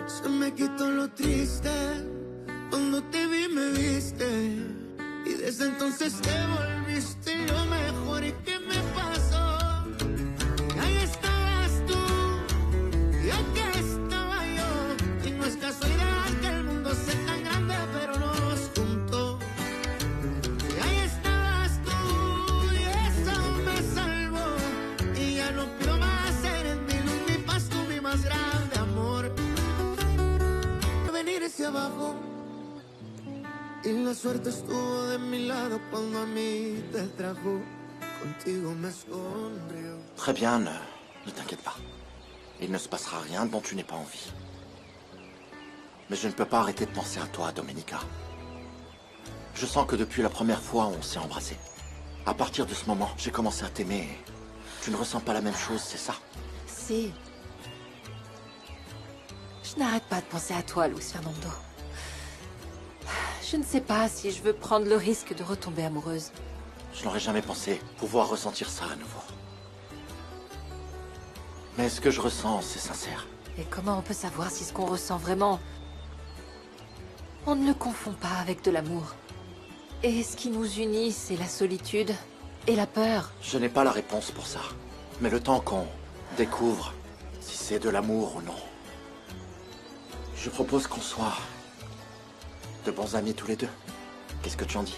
Se me quitó lo triste, cuando te vi me viste, y desde entonces te volviste lo mejor. ¿Y qué me pasó? Que ahí estabas tú, y aquí estaba yo, y no es casualidad que el mundo sea tan grande, pero no nos juntó. Y ahí estabas tú, y eso me salvó, y ya no pido más, eres mi luz, mi paz, tú mi más grande amor. Venir hacia abajo, y la suerte estuvo de mi lado cuando a mí te trajo. Contigo me sonrió. Très bien, ne t'inquiète pas. Il ne se passera rien dont tu n'aies pas envie. Mais je ne peux pas arrêter de penser à toi, Domenica. Je sens que depuis la première fois où on s'est embrassé, à partir de ce moment, j'ai commencé à t'aimer. Tu ne ressens pas la même chose, c'est ça? Si. Je n'arrête pas de penser à toi, Luis Fernando. Je ne sais pas si je veux prendre le risque de retomber amoureuse. Je n'aurais jamais pensé pouvoir ressentir ça à nouveau. Mais ce que je ressens, c'est sincère. Et comment on peut savoir si ce qu'on ressent vraiment... On ne le confond pas avec de l'amour. Et ce qui nous unit, c'est la solitude et la peur. Je n'ai pas la réponse pour ça. Mais le temps qu'on découvre si c'est de l'amour ou non, je propose qu'on soit de bons amis tous les deux. Qu'est-ce que tu en dis?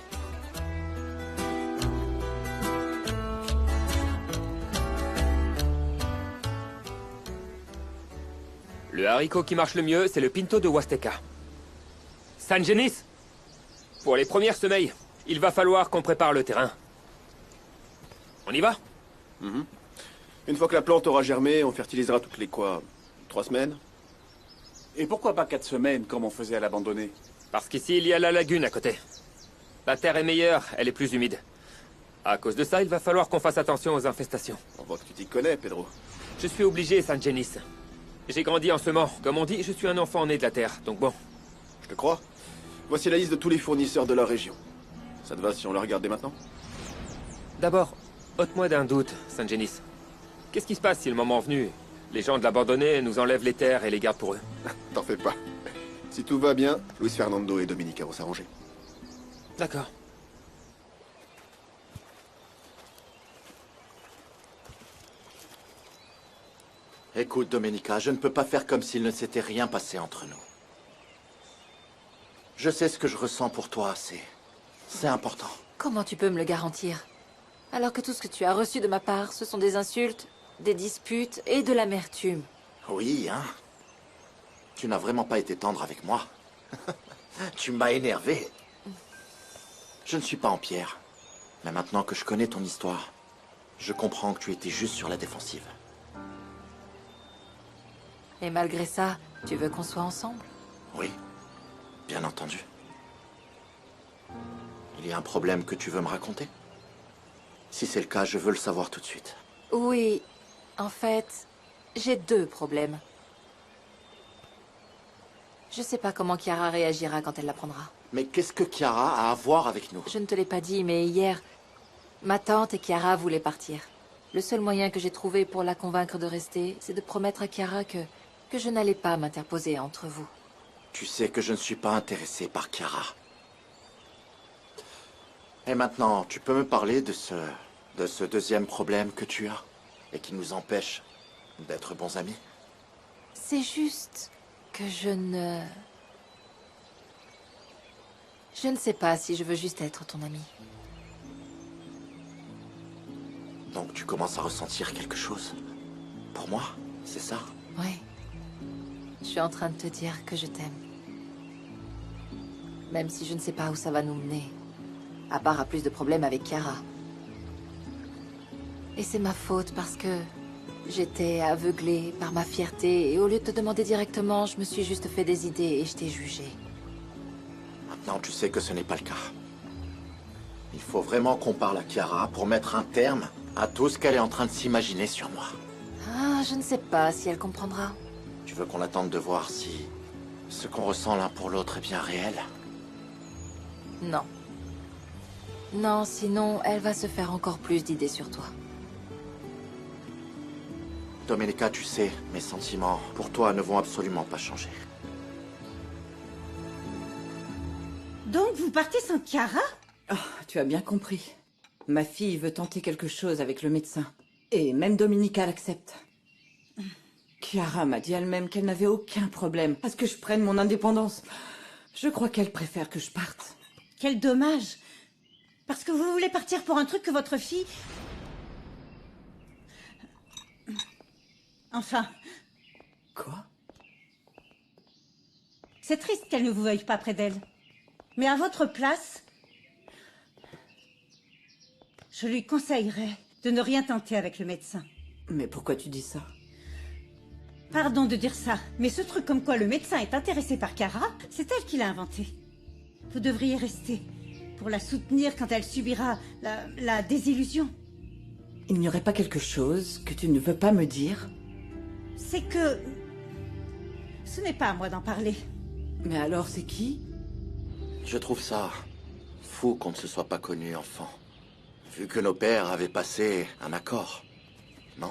Le haricot qui marche le mieux, c'est le pinto de Huasteca. San Genis, pour les premières semailles, il va falloir qu'on prépare le terrain. On y va? Une fois que la plante aura germé, on fertilisera toutes les quoi 3 semaines? Et pourquoi pas 4 semaines, comme on faisait à l'abandonné? Parce qu'ici, il y a la lagune à côté. La terre est meilleure, elle est plus humide. À cause de ça, il va falloir qu'on fasse attention aux infestations. On voit que tu t'y connais, Pedro. Je suis obligé, San Genis. J'ai grandi en semant. Comme on dit, je suis un enfant né de la terre, donc bon. Je te crois. Voici la liste de tous les fournisseurs de la région. Ça te va si on le regarde dès maintenant? D'abord, ôte-moi d'un doute, San Genis. Qu'est-ce qui se passe si le moment venu, les gens de l'abandonné nous enlèvent les terres et les gardent pour eux? T'en fais pas. Si tout va bien, Luis Fernando et Domenica vont s'arranger. D'accord. Écoute, Domenica, je ne peux pas faire comme s'il ne s'était rien passé entre nous. Je sais ce que je ressens pour toi, c'est important. Comment tu peux me le garantir? Alors que tout ce que tu as reçu de ma part, ce sont des insultes, des disputes et de l'amertume. Oui, hein? Tu n'as vraiment pas été tendre avec moi. Tu m'as énervé. Je ne suis pas en pierre. Mais maintenant que je connais ton histoire, je comprends que tu étais juste sur la défensive. Et malgré ça, tu veux qu'on soit ensemble? Oui, bien entendu. Il y a un problème que tu veux me raconter? Si c'est le cas, je veux le savoir tout de suite. Oui, en fait, j'ai 2 problèmes. Je sais pas comment Chiara réagira quand elle l'apprendra. Mais qu'est-ce que Chiara a à voir avec nous? Je ne te l'ai pas dit, mais hier, ma tante et Chiara voulaient partir. Le seul moyen que j'ai trouvé pour la convaincre de rester, c'est de promettre à Chiara que je n'allais pas m'interposer entre vous. Tu sais que je ne suis pas intéressé par Chiara. Et maintenant, tu peux me parler de ce deuxième problème que tu as et qui nous empêche d'être bons amis? C'est juste que je ne sais pas si je veux juste être ton ami. Donc tu commences à ressentir quelque chose? Pour moi, c'est ça? Oui. Je suis en train de te dire que je t'aime. Même si je ne sais pas où ça va nous mener. À part à plus de problèmes avec Chiara. Et c'est ma faute parce que j'étais aveuglée par ma fierté et au lieu de te demander directement, je me suis juste fait des idées et je t'ai jugé. Maintenant, tu sais que ce n'est pas le cas. Il faut vraiment qu'on parle à Chiara pour mettre un terme à tout ce qu'elle est en train de s'imaginer sur moi. Ah, je ne sais pas si elle comprendra. Tu veux qu'on attende de voir si ce qu'on ressent l'un pour l'autre est bien réel? Non. Non, sinon, elle va se faire encore plus d'idées sur toi. Domenica, tu sais, mes sentiments pour toi ne vont absolument pas changer. Donc, vous partez sans Chiara? Oh, tu as bien compris. Ma fille veut tenter quelque chose avec le médecin. Et même Domenica l'accepte. Chiara m'a dit elle-même qu'elle n'avait aucun problème à ce que je prenne mon indépendance. Je crois qu'elle préfère que je parte. Quel dommage. Parce que vous voulez partir pour un truc que votre fille... Enfin, Quoi? c'est triste qu'elle ne vous veuille pas près d'elle. Mais à votre place, je lui conseillerais de ne rien tenter avec le médecin. Mais pourquoi tu dis ça? Pardon de dire ça, mais ce truc comme quoi le médecin est intéressé par Chiara, c'est elle qui l'a inventé. Vous devriez rester pour la soutenir quand elle subira la désillusion. Il n'y aurait pas quelque chose que tu ne veux pas me dire? C'est que... ce n'est pas à moi d'en parler. Mais alors c'est qui? Je trouve ça fou qu'on ne se soit pas connus enfant. Vu que nos pères avaient passé un accord. Non?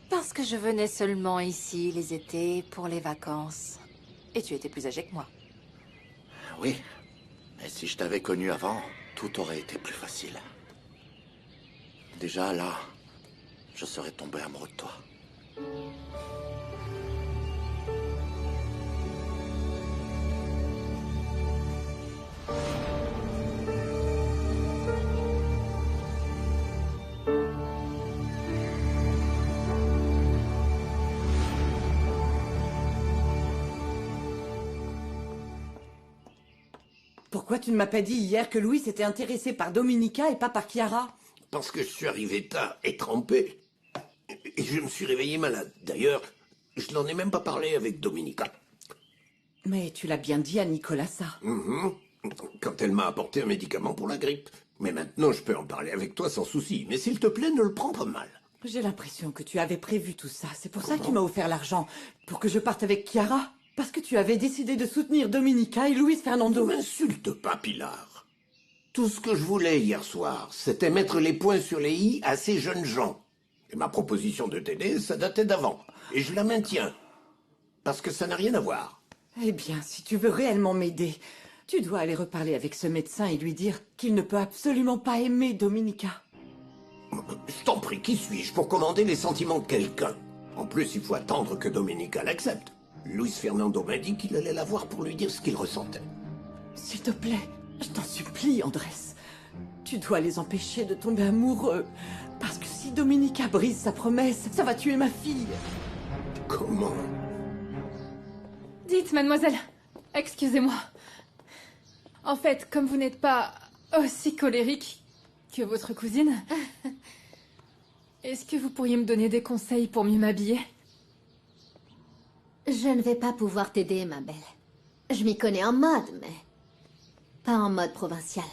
Parce que je venais seulement ici les étés pour les vacances. Et tu étais plus âgé que moi. Oui. Mais si je t'avais connu avant, tout aurait été plus facile. Déjà là, je serais tombé amoureux de toi. Pourquoi tu ne m'as pas dit hier que Louis s'était intéressé par Domenica et pas par Chiara? Parce que je suis arrivé tard et trempé. Et je me suis réveillé malade. D'ailleurs, je n'en ai même pas parlé avec Domenica. Mais tu l'as bien dit à Nicolasa. Quand elle m'a apporté un médicament pour la grippe. Mais maintenant, je peux en parler avec toi sans souci. Mais s'il te plaît, ne le prends pas mal. J'ai l'impression que tu avais prévu tout ça. C'est pour ça que tu m'as offert l'argent. Pour que je parte avec Chiara. Parce que tu avais décidé de soutenir Domenica et Luis Fernando. Ne m'insulte pas, Pilar. Tout ce que je voulais hier soir, c'était mettre les points sur les i à ces jeunes gens. Et ma proposition de t'aider, ça datait d'avant. Et je la maintiens. Parce que ça n'a rien à voir. Eh bien, si tu veux réellement m'aider, tu dois aller reparler avec ce médecin et lui dire qu'il ne peut absolument pas aimer Domenica. Je t'en prie, qui suis-je pour commander les sentiments de quelqu'un? En plus, il faut attendre que Domenica l'accepte. Luis Fernando m'a dit qu'il allait la voir pour lui dire ce qu'il ressentait. S'il te plaît, je t'en supplie, Andrés. Tu dois les empêcher de tomber amoureux. Parce que si Domenica brise sa promesse, ça va tuer ma fille. Comment? Dites, mademoiselle, excusez-moi. En fait, comme vous n'êtes pas aussi colérique que votre cousine, est-ce que vous pourriez me donner des conseils pour mieux m'habiller? Je ne vais pas pouvoir t'aider, ma belle. Je m'y connais en mode, mais pas en mode provincial.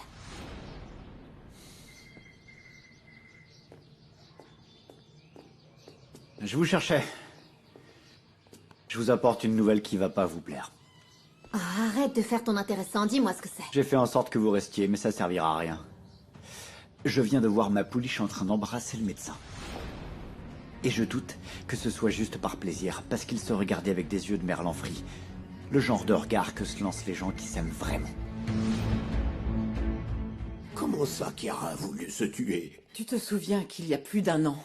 Je vous cherchais. Je vous apporte une nouvelle qui va pas vous plaire. Oh, arrête de faire ton intéressant, dis-moi ce que c'est. J'ai fait en sorte que vous restiez, mais ça servira à rien. Je viens de voir ma pouliche en train d'embrasser le médecin. Et je doute que ce soit juste par plaisir, parce qu'il se regardait avec des yeux de merlan-frit. Le genre de regard que se lancent les gens qui s'aiment vraiment. Comment ça, Chiara a voulu se tuer? Tu te souviens qu'il y a plus d'1 an,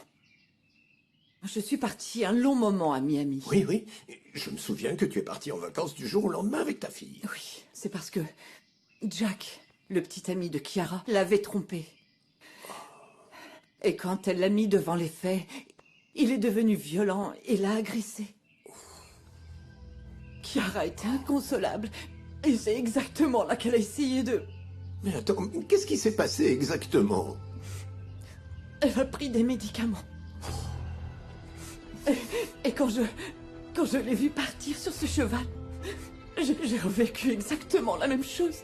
je suis partie un long moment à Miami. Oui, oui. Je me souviens que tu es parti en vacances du jour au lendemain avec ta fille. Oui, c'est parce que Jack, le petit ami de Chiara, l'avait trompée. Et quand elle l'a mis devant les faits, il est devenu violent et l'a agressée. Chiara était inconsolable. Et c'est exactement là qu'elle a essayé de... Mais attends, qu'est-ce qui s'est passé exactement? Elle a pris des médicaments. Et quand je l'ai vue partir sur ce cheval, j'ai revécu exactement la même chose.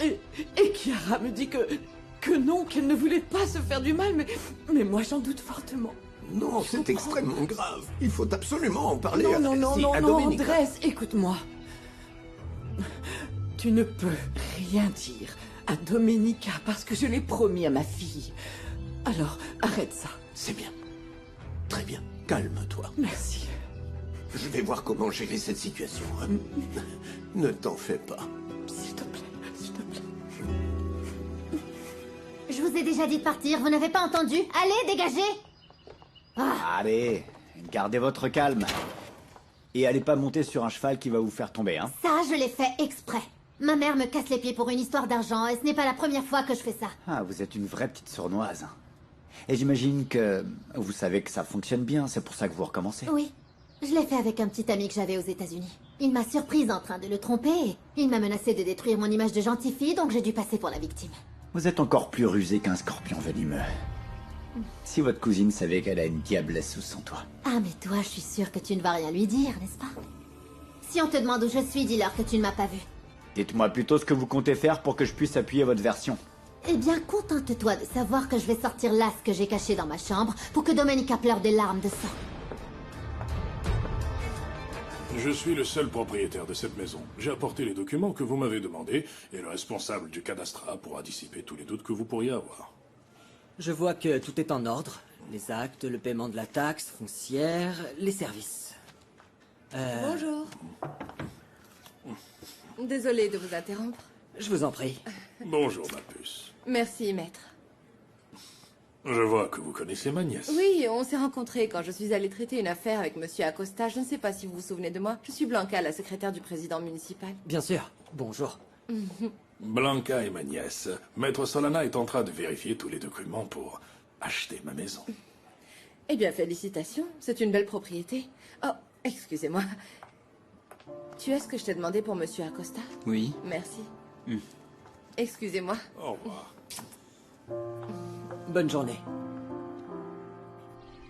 Et Chiara me dit que non, qu'elle ne voulait pas se faire du mal, mais moi j'en doute fortement. Non, c'est extrêmement grave. Il faut absolument en parler à non, Domenica. Andrés, écoute-moi. Tu ne peux rien dire à Domenica parce que je l'ai promis à ma fille. Alors, arrête ça. C'est bien. Très bien. Calme-toi. Merci. Je vais voir comment gérer cette situation. Ne t'en fais pas. S'il te plaît, s'il te plaît. Je vous ai déjà dit de partir, vous n'avez pas entendu? Allez, dégagez! Allez, gardez votre calme. Et allez pas monter sur un cheval qui va vous faire tomber, hein. Ça, je l'ai fait exprès. Ma mère me casse les pieds pour une histoire d'argent, et ce n'est pas la première fois que je fais ça. Ah, vous êtes une vraie petite sournoise. Et j'imagine que vous savez que ça fonctionne bien, c'est pour ça que vous recommencez. Oui, je l'ai fait avec un petit ami que j'avais aux États-Unis. Il m'a surprise en train de le tromper, et il m'a menacé de détruire mon image de gentille fille, donc j'ai dû passer pour la victime. Vous êtes encore plus rusé qu'un scorpion venimeux. Si votre cousine savait qu'elle a une diablesse sous son toit. Ah, mais toi, je suis sûre que tu ne vas rien lui dire, n'est-ce pas? Si on te demande où je suis, dis-leur que tu ne m'as pas vue. Dites-moi plutôt ce que vous comptez faire pour que je puisse appuyer votre version. Eh bien, contente-toi de savoir que je vais sortir là ce que j'ai caché dans ma chambre pour que Domenica pleure des larmes de sang. Je suis le seul propriétaire de cette maison. J'ai apporté les documents que vous m'avez demandés et le responsable du cadastrat pourra dissiper tous les doutes que vous pourriez avoir. Je vois que tout est en ordre. Les actes, le paiement de la taxe foncière, les services. Bonjour. Désolée de vous interrompre. Je vous en prie. Bonjour, ma puce. Merci, maître. Je vois que vous connaissez ma nièce. Oui, on s'est rencontrés quand je suis allée traiter une affaire avec monsieur Acosta. Je ne sais pas si vous vous souvenez de moi. Je suis Blanca, la secrétaire du président municipal. Bien sûr. Bonjour. Blanca est ma nièce. Maître Solana est en train de vérifier tous les documents pour acheter ma maison. Eh bien, félicitations. C'est une belle propriété. Oh, excusez-moi. Tu as ce que je t'ai demandé pour monsieur Acosta? Oui. Merci. Excusez-moi. Au revoir. Bonne journée.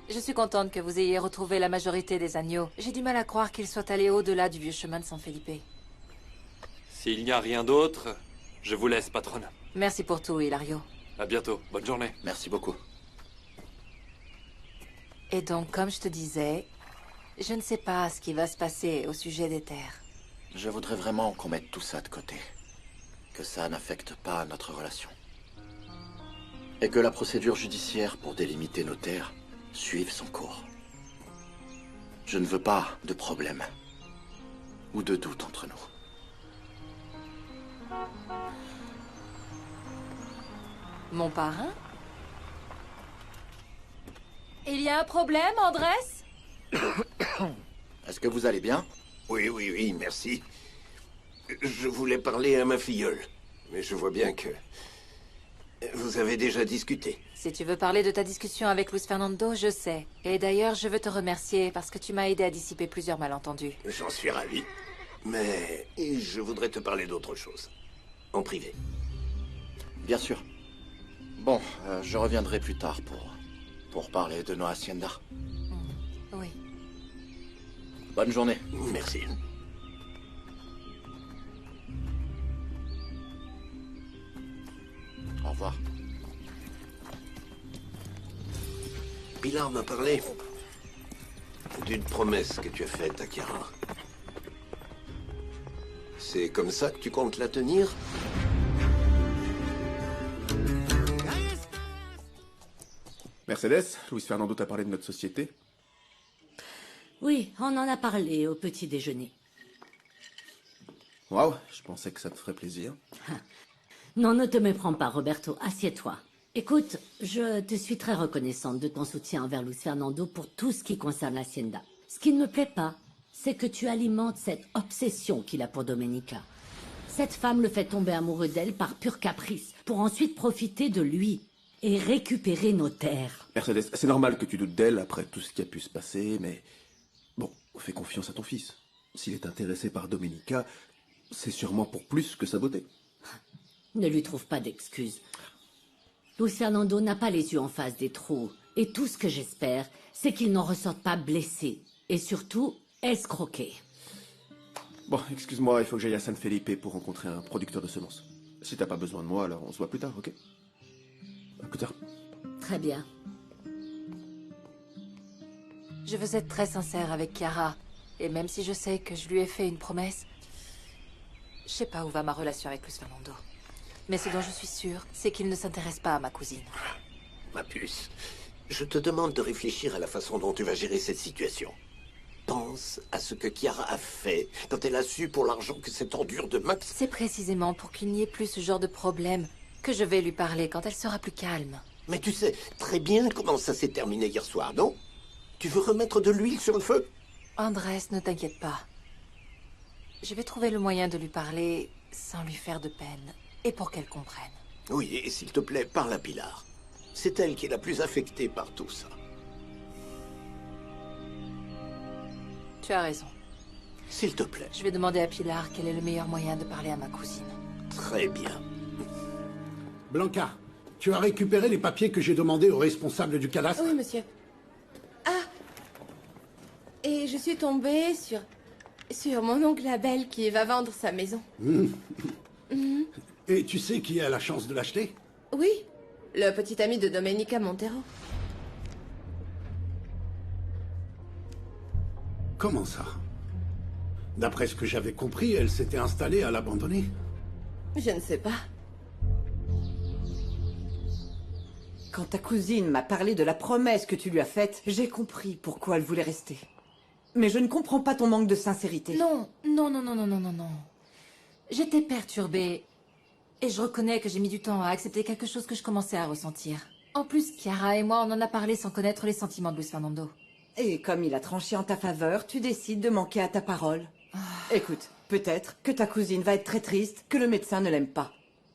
Je suis contente que vous ayez retrouvé la majorité des agneaux. J'ai du mal à croire qu'ils soient allés au-delà du vieux chemin de San Felipe. S'il n'y a rien d'autre, je vous laisse, patronne. Merci pour tout, Hilario. À bientôt. Bonne journée. Merci beaucoup. Et donc, comme je te disais, je ne sais pas ce qui va se passer au sujet des terres. Je voudrais vraiment qu'on mette tout ça de côté. Que ça n'affecte pas notre relation. Et que la procédure judiciaire pour délimiter nos terres suive son cours. Je ne veux pas de problème ou de doute entre nous. Mon parrain? Il y a un problème, Andrés? Est-ce que vous allez bien? Oui, oui, oui, merci. Je voulais parler à ma filleule, mais je vois bien que vous avez déjà discuté. Si tu veux parler de ta discussion avec Luis Fernando, je sais. Et d'ailleurs, je veux te remercier parce que tu m'as aidé à dissiper plusieurs malentendus. J'en suis ravi. Mais je voudrais te parler d'autre chose. En privé. Bien sûr. Bon, je reviendrai plus tard pour parler de nos haciendas. Oui. Bonne journée. Merci. Au revoir. Pilar m'a parlé d'une promesse que tu as faite à Chiara. C'est comme ça que tu comptes la tenir? Mercedes, Luis Fernando t'a parlé de notre société? Oui, on en a parlé au petit déjeuner. Waouh, je pensais que ça te ferait plaisir. Non, ne te méprends pas, Roberto. Assieds-toi. Écoute, je te suis très reconnaissante de ton soutien envers Luis Fernando pour tout ce qui concerne l'Hacienda. Ce qui ne me plaît pas, c'est que tu alimentes cette obsession qu'il a pour Domenica. Cette femme le fait tomber amoureux d'elle par pur caprice, pour ensuite profiter de lui et récupérer nos terres. Mercedes, c'est normal que tu doutes d'elle après tout ce qui a pu se passer, mais... Bon, fais confiance à ton fils. S'il est intéressé par Domenica, c'est sûrement pour plus que sa beauté. Ne lui trouve pas d'excuses. Luis Fernando n'a pas les yeux en face des trous. Et tout ce que j'espère, c'est qu'il n'en ressorte pas blessé. Et surtout, escroqué. Bon, excuse-moi, il faut que j'aille à San Felipe pour rencontrer un producteur de semences. Si t'as pas besoin de moi, alors on se voit plus tard, ok? À plus tard. Très bien. Je veux être très sincère avec Chiara. Et même si je sais que je lui ai fait une promesse, je sais pas où va ma relation avec Luis Fernando. Mais ce dont je suis sûre, c'est qu'il ne s'intéresse pas à ma cousine. Ma puce, Je te demande de réfléchir à la façon dont tu vas gérer cette situation. Pense à ce que Chiara a fait quand elle a su pour l'argent que cette ordure de Max... C'est précisément pour qu'il n'y ait plus ce genre de problème que je vais lui parler quand elle sera plus calme. Mais tu sais très bien comment ça s'est terminé hier soir, non? Tu veux remettre de l'huile sur le feu? Andrés, ne t'inquiète pas. Je vais trouver le moyen de lui parler sans lui faire de peine et pour qu'elle comprenne. Oui, et s'il te plaît, parle à Pilar. C'est elle qui est la plus affectée par tout ça. Tu as raison. S'il te plaît. Je vais demander à Pilar quel est le meilleur moyen de parler à ma cousine. Très bien. Blanca, tu as récupéré les papiers que j'ai demandés au responsable du cadastre? Oui, monsieur. Ah! Et je suis tombée sur mon oncle Abel qui va vendre sa maison. Et tu sais qui a la chance de l'acheter? Oui, le petit ami de Domenica Montero. Comment ça? D'après ce que j'avais compris, elle s'était installée à l'abandonner. Je ne sais pas. Quand ta cousine m'a parlé de la promesse que tu lui as faite, j'ai compris pourquoi elle voulait rester. Mais je ne comprends pas ton manque de sincérité. Non. J'étais perturbée. Et je reconnais que j'ai mis du temps à accepter quelque chose que je commençais à ressentir. En plus, Chiara et moi, on en a parlé sans connaître les sentiments de Luis Fernando. Et comme il a tranché en ta faveur, tu décides de manquer à ta parole. Écoute, peut-être que ta cousine va être très triste que le médecin ne l'aime pas.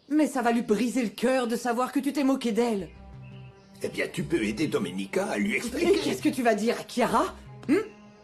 Mais ça va lui briser le cœur de savoir que tu t'es moqué d'elle. Eh bien, tu peux aider Domenica à lui Et expliquer. qu'est-ce que tu vas dire à Chiara?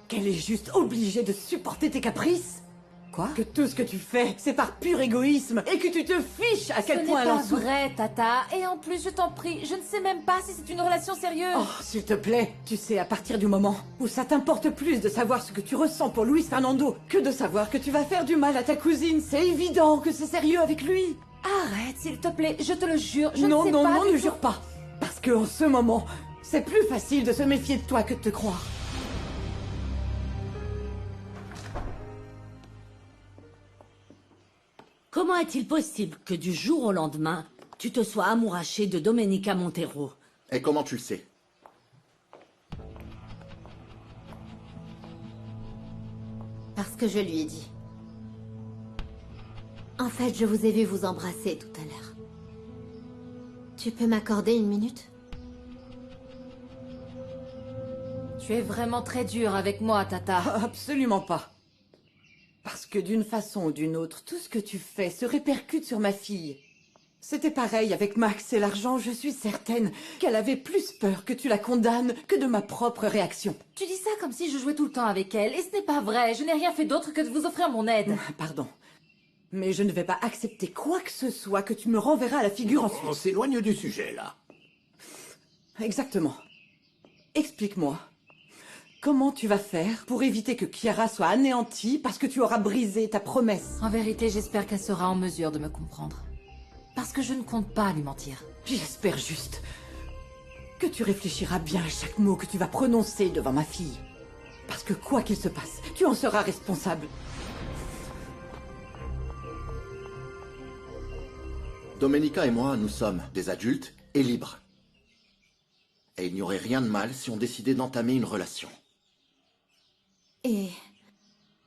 Qu'elle est juste obligée de supporter tes caprices? Quoi? Que tout ce que tu fais, c'est par pur égoïsme et que tu te fiches à quel point elle en Ce souffre. n'est pas vrai, Tata. Et en plus, je t'en prie, je ne sais même pas si c'est une relation sérieuse. Oh, s'il te plaît, tu sais, à partir du moment où ça t'importe plus de savoir ce que tu ressens pour Luis Fernando que de savoir que tu vas faire du mal à ta cousine, c'est évident que c'est sérieux avec lui. Arrête, s'il te plaît, je te le jure, je non, ne sais non, pas... non, ne jure pas. Parce que en ce moment, c'est plus facile de se méfier de toi que de te croire. Comment est-il possible que du jour au lendemain, tu te sois amouraché de Domenica Montero? Et comment tu le sais? Parce que je lui ai dit. En fait, je vous ai vu vous embrasser tout à l'heure. Tu peux m'accorder une minute? Tu es vraiment très dur avec moi, Tata. Absolument pas. Parce que d'une façon ou d'une autre, tout ce que tu fais se répercute sur ma fille. C'était pareil avec Max et l'argent, je suis certaine qu'elle avait plus peur que tu la condamnes que de ma propre réaction. Tu dis ça comme si je jouais tout le temps avec elle, et ce n'est pas vrai, je n'ai rien fait d'autre que de vous offrir mon aide. Pardon. Mais je ne vais pas accepter quoi que ce soit que tu me renverras à la figure ensuite. On s'éloigne du sujet, là. Exactement. Explique-moi. Comment tu vas faire pour éviter que Chiara soit anéantie parce que tu auras brisé ta promesse? En vérité, j'espère qu'elle sera en mesure de me comprendre. Parce que je ne compte pas lui mentir. J'espère juste que tu réfléchiras bien à chaque mot que tu vas prononcer devant ma fille. Parce que quoi qu'il se passe, tu en seras responsable. Domenica et moi, nous sommes des adultes et libres. Et il n'y aurait rien de mal si on décidait d'entamer une relation. Et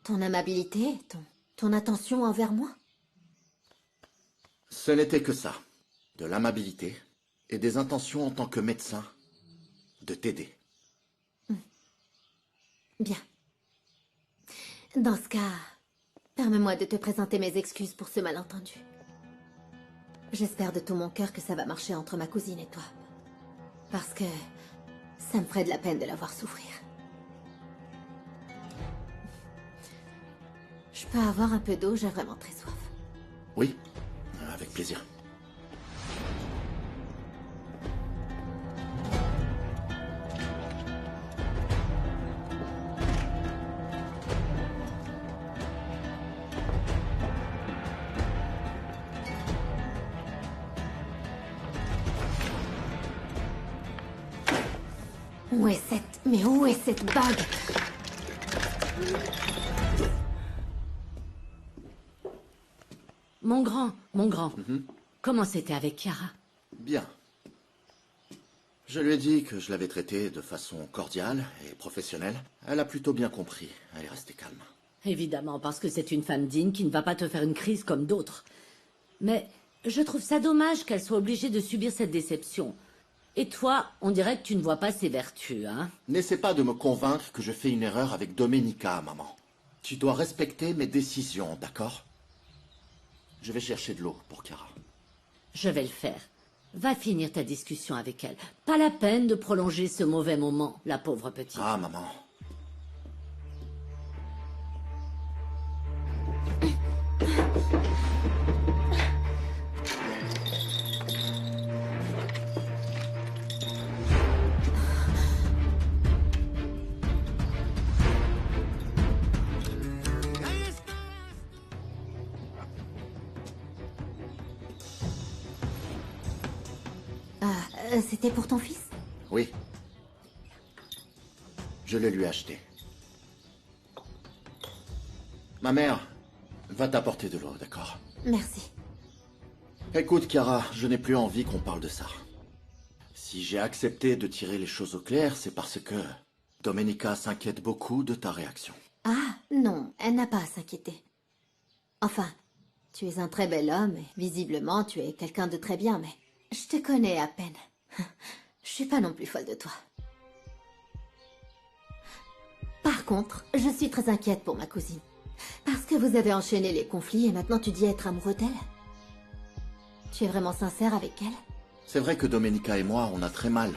ton amabilité, ton attention envers moi? Ce n'était que ça. De l'amabilité et des intentions en tant que médecin de t'aider. Bien. Dans ce cas, permets-moi de te présenter mes excuses pour ce malentendu. J'espère de tout mon cœur que ça va marcher entre ma cousine et toi. Parce que ça me ferait de la peine de la voir souffrir. Je peux avoir un peu d'eau, j'ai vraiment très soif. Oui, avec plaisir. Où est cette... Mais où est cette bague? Mon grand, comment c'était avec Chiara? Bien. Je lui ai dit que je l'avais traitée de façon cordiale et professionnelle. Elle a plutôt bien compris. Elle est restée calme. Évidemment, parce que c'est une femme digne qui ne va pas te faire une crise comme d'autres. Mais je trouve ça dommage qu'elle soit obligée de subir cette déception. Et toi, on dirait que tu ne vois pas ses vertus, hein? N'essaie pas de me convaincre que je fais une erreur avec Domenica, maman. Tu dois respecter mes décisions, d'accord? Je vais chercher de l'eau pour Chiara. Je vais le faire. Va finir ta discussion avec elle. Pas la peine de prolonger ce mauvais moment, la pauvre petite. Ah, maman. C'était pour ton fils? Oui. Je le lui ai acheté. Ma mère va t'apporter de l'eau, d'accord? Merci. Écoute, Chiara, je n'ai plus envie qu'on parle de ça. Si j'ai accepté de tirer les choses au clair, c'est parce que Domenica s'inquiète beaucoup de ta réaction. Ah, non, elle n'a pas à s'inquiéter. Enfin, tu es un très bel homme et visiblement tu es quelqu'un de très bien, mais je te connais à peine. Je suis pas non plus folle de toi. Par contre, je suis très inquiète pour ma cousine. Parce que vous avez enchaîné les conflits et maintenant tu dis être amoureux d'elle. Tu es vraiment sincère avec elle? C'est vrai que Domenica et moi, on a très mal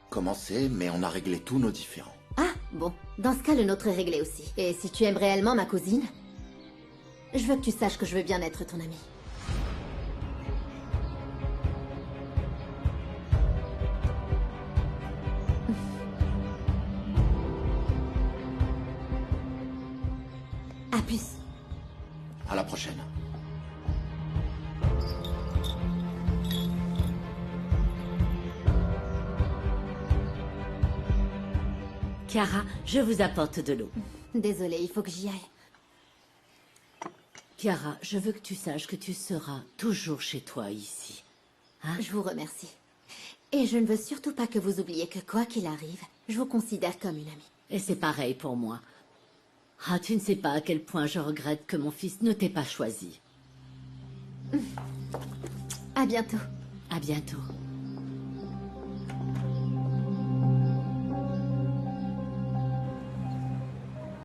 commencé, mais on a réglé tous nos différends. Ah, bon. Dans ce cas, le nôtre est réglé aussi. Et si tu aimes réellement ma cousine, je veux que tu saches que je veux bien être ton amie. À plus. À la prochaine. Chiara, je vous apporte de l'eau. Désolée, il faut que j'y aille. Chiara, je veux que tu saches que tu seras toujours chez toi ici. Hein? Je vous remercie. Et je ne veux surtout pas que vous oubliez que quoi qu'il arrive, je vous considère comme une amie. Et c'est pareil pour moi. Ah, tu ne sais pas à quel point je regrette que mon fils ne t'ait pas choisi. À bientôt. À bientôt.